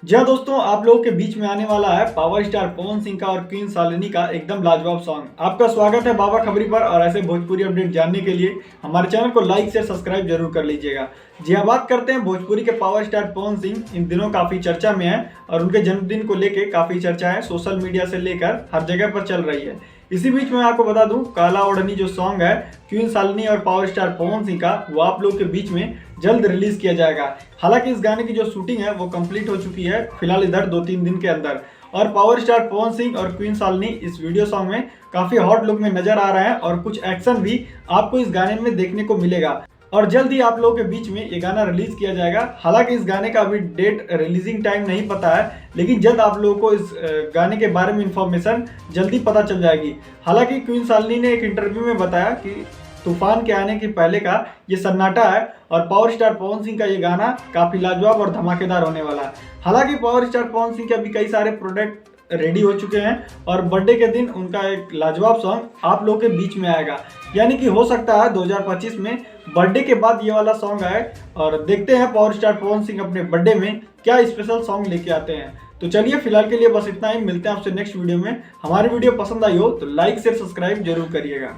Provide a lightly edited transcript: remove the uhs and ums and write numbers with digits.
जी हाँ दोस्तों, आप लोगों के बीच में आने वाला है पावर स्टार पवन सिंह का और क्वीन शालिनी का एकदम लाजवाब सॉन्ग। आपका स्वागत है बाबा खबरी पर और ऐसे भोजपुरी अपडेट जानने के लिए हमारे चैनल को लाइक शेयर सब्सक्राइब जरूर कर लीजिएगा। जी हाँ, बात करते हैं भोजपुरी के पावर स्टार पवन सिंह। इन दिनों काफी चर्चा में है और उनके जन्मदिन को लेकर काफी चर्चा है, सोशल मीडिया से लेकर हर जगह पर चल रही है। इसी बीच में आपको बता दूं, काला ओढ़नी जो सॉन्ग है क्वीन शालिनी और पावर स्टार पवन सिंह का, वो आप लोग के बीच में जल्द रिलीज किया जाएगा। हालांकि इस गाने की जो शूटिंग है वो कंप्लीट हो चुकी है फिलहाल इधर 2-3 दिन के अंदर। और पावर स्टार पवन सिंह और क्वीन शालिनी इस वीडियो सॉन्ग में काफी हॉट लुक में नजर आ रहे हैं और कुछ एक्शन भी आपको इस गाने में देखने को मिलेगा। और जल्द ही आप लोगों के बीच में ये गाना रिलीज किया जाएगा। हालांकि इस गाने का अभी डेट रिलीजिंग टाइम नहीं पता है, लेकिन जल्द आप लोगों को इस गाने के बारे में इंफॉर्मेशन जल्दी पता चल जाएगी। हालांकि क्वीन शालिनी ने एक इंटरव्यू में बताया कि तूफान के आने के पहले का ये सन्नाटा है और पावर स्टार पवन सिंह का ये गाना काफी लाजवाब और धमाकेदार होने वाला है। हालांकि पावर स्टार पवन सिंह के अभी कई सारे प्रोडक्ट रेडी हो चुके हैं और बर्थडे के दिन उनका एक लाजवाब सॉन्ग आप लोगों के बीच में आएगा। यानी कि हो सकता है 2025 में बर्थडे के बाद ये वाला सॉन्ग आए और देखते हैं पावर स्टार पवन सिंह अपने बर्थडे में क्या स्पेशल सॉन्ग लेके आते हैं। तो चलिए फिलहाल के लिए बस इतना ही, मिलते हैं आपसे नेक्स्ट वीडियो में। हमारी वीडियो पसंद आई हो तो लाइक शेयर सब्सक्राइब जरूर करिएगा।